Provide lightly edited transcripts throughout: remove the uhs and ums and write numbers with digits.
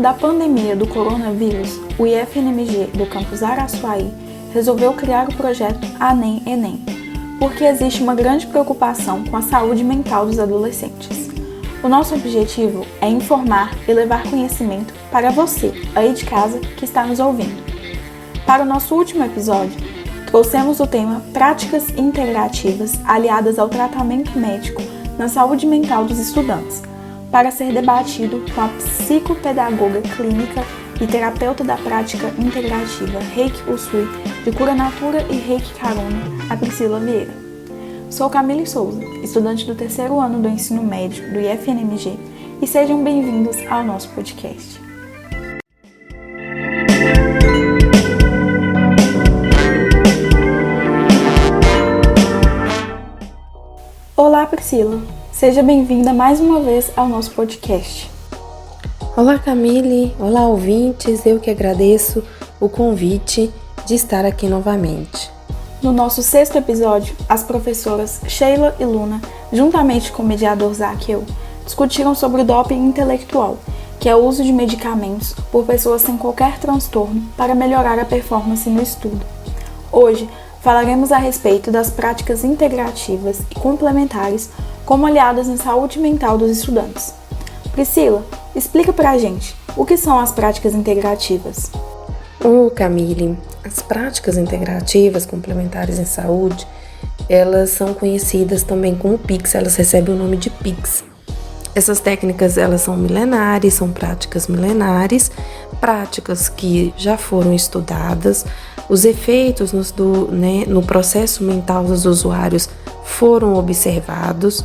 da pandemia do coronavírus, o IFNMG do campus Araçuaí resolveu criar o projeto ANEM Enem, porque existe uma grande preocupação com a saúde mental dos adolescentes. O nosso objetivo é informar e levar conhecimento para você, aí de casa, que está nos ouvindo. Para o nosso último episódio, trouxemos o tema Práticas Integrativas aliadas ao tratamento médico na saúde mental dos estudantes, para ser debatido com a psicopedagoga clínica e terapeuta da prática integrativa Reiki Usui de Cura Natura e Reiki Karuna, a Priscila Vieira. Sou Camille Souza, estudante do 3º ano do ensino médio do IFNMG, e sejam bem-vindos ao nosso podcast. Olá, Priscila! Seja bem-vinda mais uma vez ao nosso podcast. Olá, Camille! Olá, ouvintes! Eu que agradeço o convite de estar aqui novamente. No nosso 6º episódio, as professoras Sheila e Luna, juntamente com o mediador Zac e eu, discutiram sobre o doping intelectual, que é o uso de medicamentos por pessoas sem qualquer transtorno para melhorar a performance no estudo. Hoje, falaremos a respeito das práticas integrativas e complementares como aliadas na saúde mental dos estudantes. Priscila, explica pra gente o que são as práticas integrativas. Camille, as práticas integrativas complementares em saúde, elas são conhecidas também como PICS, elas recebem o nome de PICS. Essas técnicas, elas são milenares, são práticas milenares, práticas que já foram estudadas, os efeitos no processo mental dos usuários foram observados,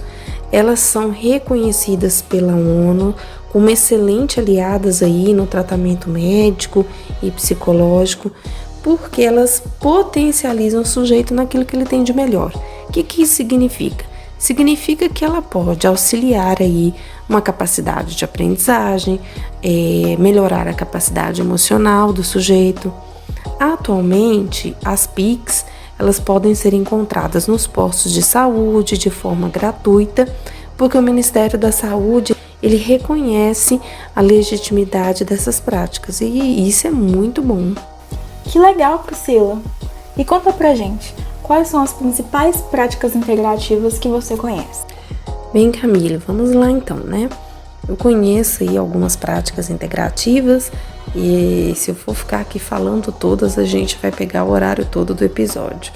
elas são reconhecidas pela ONU como excelentes aliadas aí no tratamento médico e psicológico, porque elas potencializam o sujeito naquilo que ele tem de melhor. O que isso significa? Significa que ela pode auxiliar aí uma capacidade de aprendizagem, melhorar a capacidade emocional do sujeito. Atualmente, as PICs, elas podem ser encontradas nos postos de saúde de forma gratuita, porque o Ministério da Saúde, ele reconhece a legitimidade dessas práticas, e isso é muito bom. Que legal, Priscila! E conta pra gente, quais são as principais práticas integrativas que você conhece? Bem, Camila, vamos lá então, né? Eu conheço aí algumas práticas integrativas e se eu for ficar aqui falando todas, a gente vai pegar o horário todo do episódio.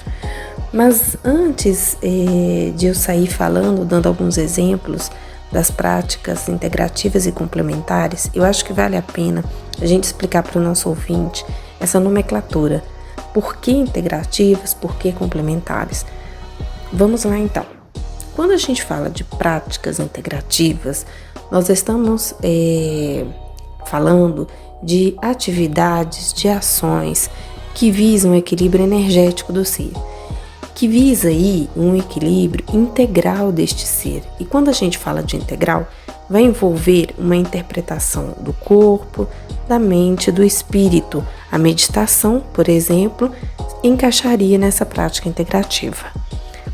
Mas antes de eu sair falando, dando alguns exemplos das práticas integrativas e complementares, eu acho que vale a pena a gente explicar para o nosso ouvinte essa nomenclatura. Por que integrativas, por que complementares? Vamos lá então. Quando a gente fala de práticas integrativas, nós estamos falando de atividades, de ações que visam o equilíbrio energético do ser, que visa aí um equilíbrio integral deste ser. E quando a gente fala de integral, vai envolver uma interpretação do corpo, da mente, do espírito. A meditação, por exemplo, encaixaria nessa prática integrativa.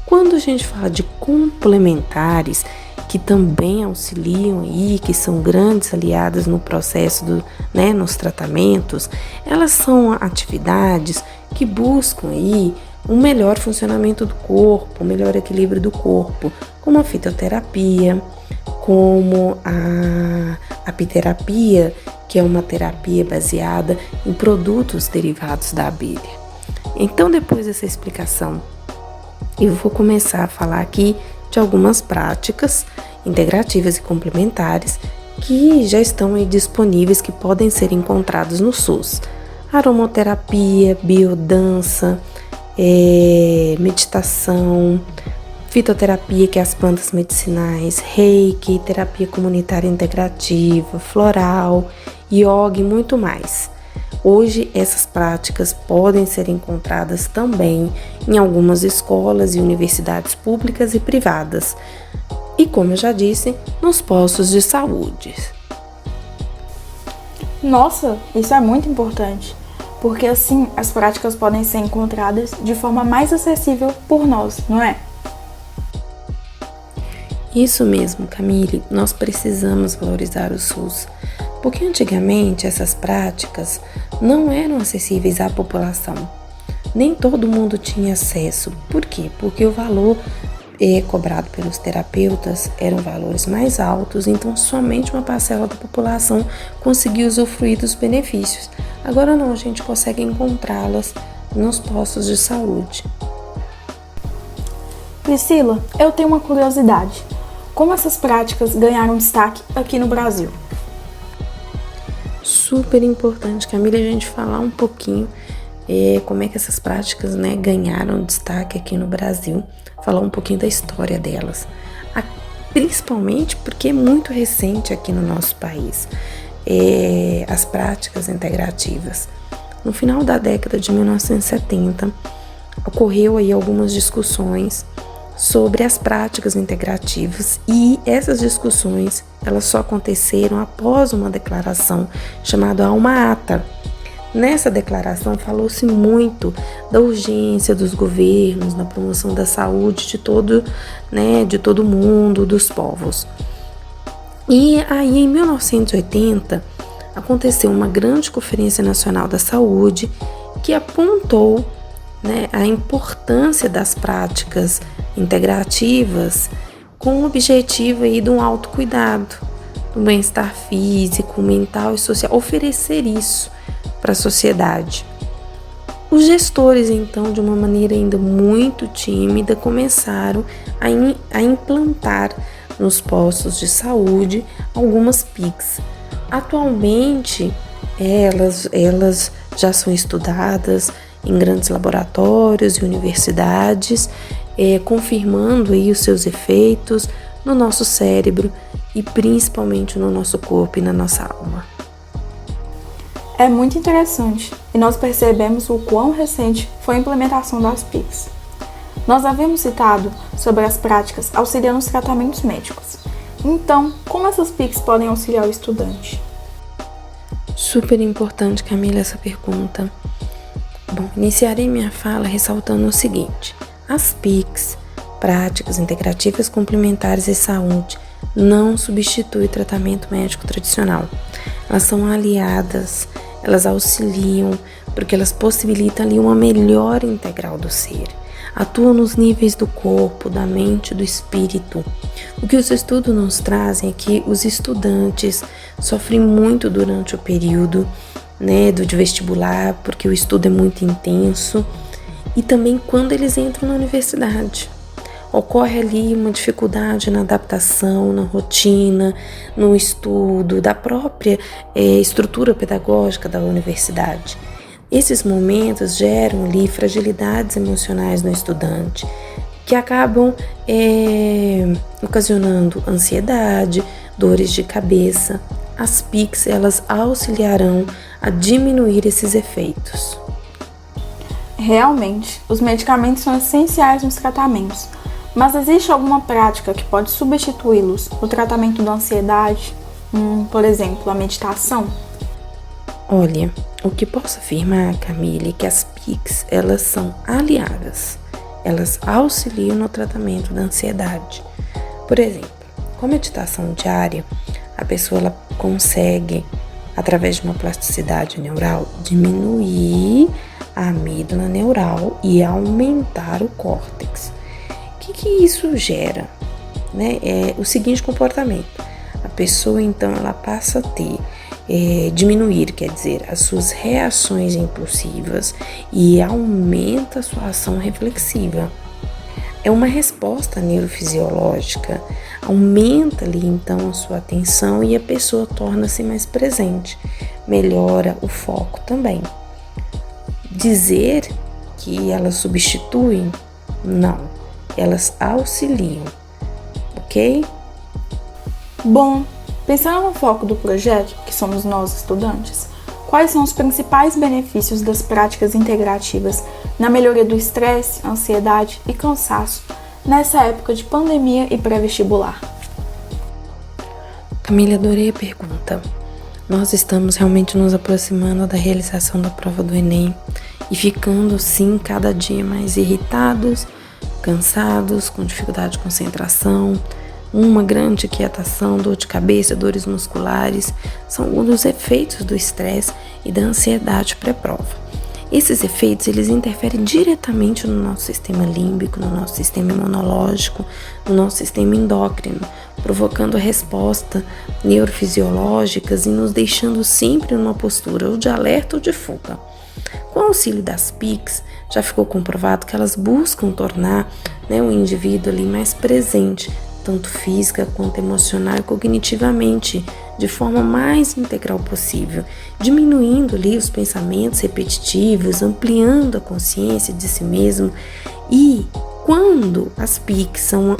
Quando a gente fala de complementares, que também auxiliam aí, que são grandes aliadas no processo nos tratamentos, elas são atividades que buscam aí um melhor funcionamento do corpo, um melhor equilíbrio do corpo, como a fitoterapia, como a apiterapia, que é uma terapia baseada em produtos derivados da abelha. Então, depois dessa explicação, eu vou começar a falar aqui de algumas práticas integrativas e complementares que já estão aí disponíveis, que podem ser encontrados no SUS. Aromaterapia, biodança, meditação, fitoterapia, que é as plantas medicinais, reiki, terapia comunitária integrativa, floral, yoga e muito mais. Hoje, essas práticas podem ser encontradas também em algumas escolas e universidades públicas e privadas. E, como eu já disse, nos postos de saúde. Nossa, isso é muito importante, porque assim as práticas podem ser encontradas de forma mais acessível por nós, não é? Isso mesmo, Camille, nós precisamos valorizar o SUS. Porque antigamente essas práticas não eram acessíveis à população. Nem todo mundo tinha acesso. Por quê? Porque o valor cobrado pelos terapeutas eram valores mais altos, então somente uma parcela da população conseguia usufruir dos benefícios. Agora não, a gente consegue encontrá-las nos postos de saúde. Priscila, eu tenho uma curiosidade. Como essas práticas ganharam destaque aqui no Brasil? Super importante, Camila, a gente falar um pouquinho como é que essas práticas, né, ganharam destaque aqui no Brasil, falar um pouquinho da história delas, principalmente porque é muito recente aqui no nosso país, as práticas integrativas. No final da década de 1970, ocorreu aí algumas discussões sobre as práticas integrativas e essas discussões elas só aconteceram após uma declaração chamada Alma Ata. Nessa declaração falou-se muito da urgência dos governos na promoção da saúde de todo mundo, dos povos. E aí em 1980 aconteceu uma grande Conferência Nacional da Saúde que apontou a importância das práticas integrativas com o objetivo aí de um autocuidado, do bem-estar físico, mental e social, oferecer isso para a sociedade. Os gestores, então, de uma maneira ainda muito tímida, começaram a implantar nos postos de saúde algumas PICs. Atualmente, elas já são estudadas em grandes laboratórios e universidades, confirmando aí os seus efeitos no nosso cérebro e principalmente no nosso corpo e na nossa alma. É muito interessante e nós percebemos o quão recente foi a implementação das PICs. Nós havíamos citado sobre as práticas auxiliando os tratamentos médicos. Então, como essas PICs podem auxiliar o estudante? Super importante, Camila, essa pergunta. Bom, iniciarei minha fala ressaltando o seguinte: as PICs, práticas integrativas complementares em saúde, não substituem o tratamento médico tradicional. Elas são aliadas, elas auxiliam, porque elas possibilitam ali uma melhora integral do ser. Atuam nos níveis do corpo, da mente, do espírito. O que os estudos nos trazem é que os estudantes sofrem muito durante o período de vestibular, porque o estudo é muito intenso, e também quando eles entram na universidade. Ocorre ali uma dificuldade na adaptação, na rotina, no estudo, da própria estrutura pedagógica da universidade. Esses momentos geram ali fragilidades emocionais no estudante, que acabam ocasionando ansiedade, dores de cabeça. As PICs, elas auxiliarão a diminuir esses efeitos. Realmente, os medicamentos são essenciais nos tratamentos, mas existe alguma prática que pode substituí-los no tratamento da ansiedade? Por exemplo, a meditação? Olha, o que posso afirmar, Camila, é que as PICs, elas são aliadas. Elas auxiliam no tratamento da ansiedade. Por exemplo, com a meditação diária, a pessoa ela consegue, através de uma plasticidade neural, diminuir a amígdala neural e aumentar o córtex. O que isso gera? É o seguinte comportamento. A pessoa, então, ela passa a ter, diminuir, quer dizer, as suas reações impulsivas e aumenta a sua ação reflexiva. É uma resposta neurofisiológica, aumenta ali então a sua atenção e a pessoa torna-se mais presente, melhora o foco também. Dizer que elas substituem, não, elas auxiliam, ok? Bom, pensando no foco do projeto, que somos nós estudantes, quais são os principais benefícios das práticas integrativas na melhoria do estresse, ansiedade e cansaço nessa época de pandemia e pré-vestibular? Camila, adorei a pergunta. Nós estamos realmente nos aproximando da realização da prova do Enem e ficando, sim, cada dia mais irritados, cansados, com dificuldade de concentração, uma grande inquietação, dor de cabeça, dores musculares, são alguns dos efeitos do estresse e da ansiedade pré-prova. Esses efeitos, eles interferem diretamente no nosso sistema límbico, no nosso sistema imunológico, no nosso sistema endócrino, provocando respostas neurofisiológicas e nos deixando sempre numa postura ou de alerta ou de fuga. Com o auxílio das PICs, já ficou comprovado que elas buscam tornar o indivíduo ali mais presente, tanto física quanto emocional e cognitivamente, de forma mais integral possível, diminuindo ali os pensamentos repetitivos, ampliando a consciência de si mesmo. E quando as PICs são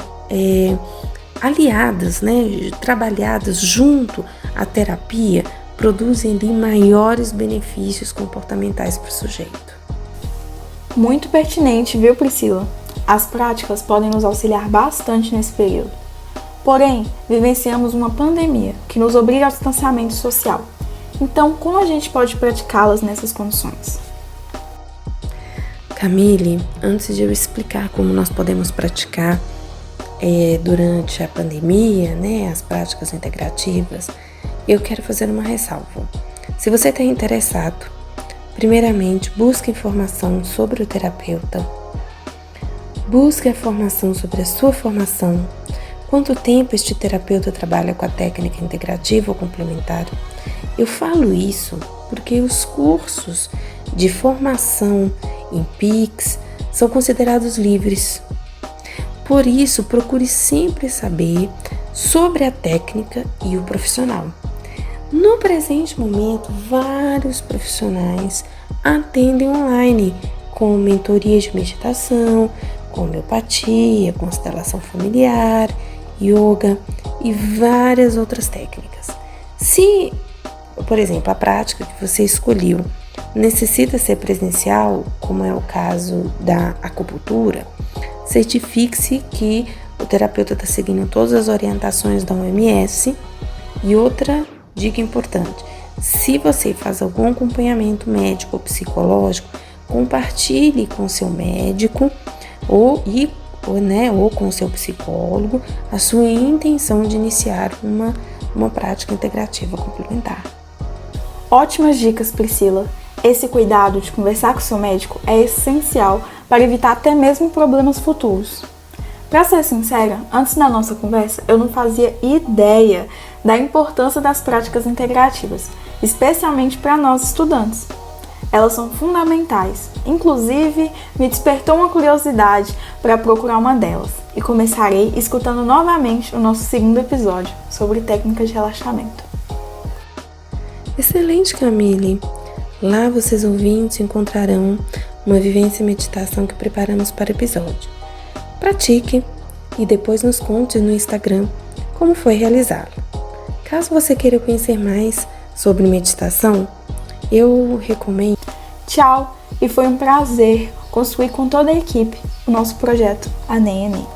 aliadas, trabalhadas junto à terapia, produzem ali maiores benefícios comportamentais para o sujeito. Muito pertinente, viu, Priscila? As práticas podem nos auxiliar bastante nesse período. Porém, vivenciamos uma pandemia que nos obriga ao distanciamento social. Então, como a gente pode praticá-las nessas condições? Camille, antes de eu explicar como nós podemos praticar durante a pandemia, as práticas integrativas, eu quero fazer uma ressalva. Se você está interessado, primeiramente, busque informação sobre o terapeuta, busque a informação sobre a sua formação, quanto tempo este terapeuta trabalha com a técnica integrativa ou complementar. Eu falo isso porque os cursos de formação em PICs são considerados livres. Por isso, procure sempre saber sobre a técnica e o profissional. No presente momento, vários profissionais atendem online com mentoria de meditação, com homeopatia, constelação familiar, yoga e várias outras técnicas. Se, por exemplo, a prática que você escolheu necessita ser presencial, como é o caso da acupuntura, certifique-se que o terapeuta está seguindo todas as orientações da OMS. E outra dica importante: se você faz algum acompanhamento médico ou psicológico, compartilhe com seu médico ou com o seu psicólogo a sua intenção de iniciar uma prática integrativa complementar. Ótimas dicas, Priscila. Esse cuidado de conversar com o seu médico é essencial para evitar até mesmo problemas futuros. Para ser sincera, antes da nossa conversa, eu não fazia ideia da importância das práticas integrativas, especialmente para nós estudantes. Elas são fundamentais, inclusive me despertou uma curiosidade para procurar uma delas e começarei escutando novamente o nosso segundo episódio sobre técnicas de relaxamento. Excelente, Camille! Lá vocês ouvintes encontrarão uma vivência e meditação que preparamos para o episódio. Pratique e depois nos conte no Instagram como foi realizá-lo. Caso você queira conhecer mais sobre meditação, eu recomendo. Tchau! E foi um prazer construir com toda a equipe o nosso projeto ANEM.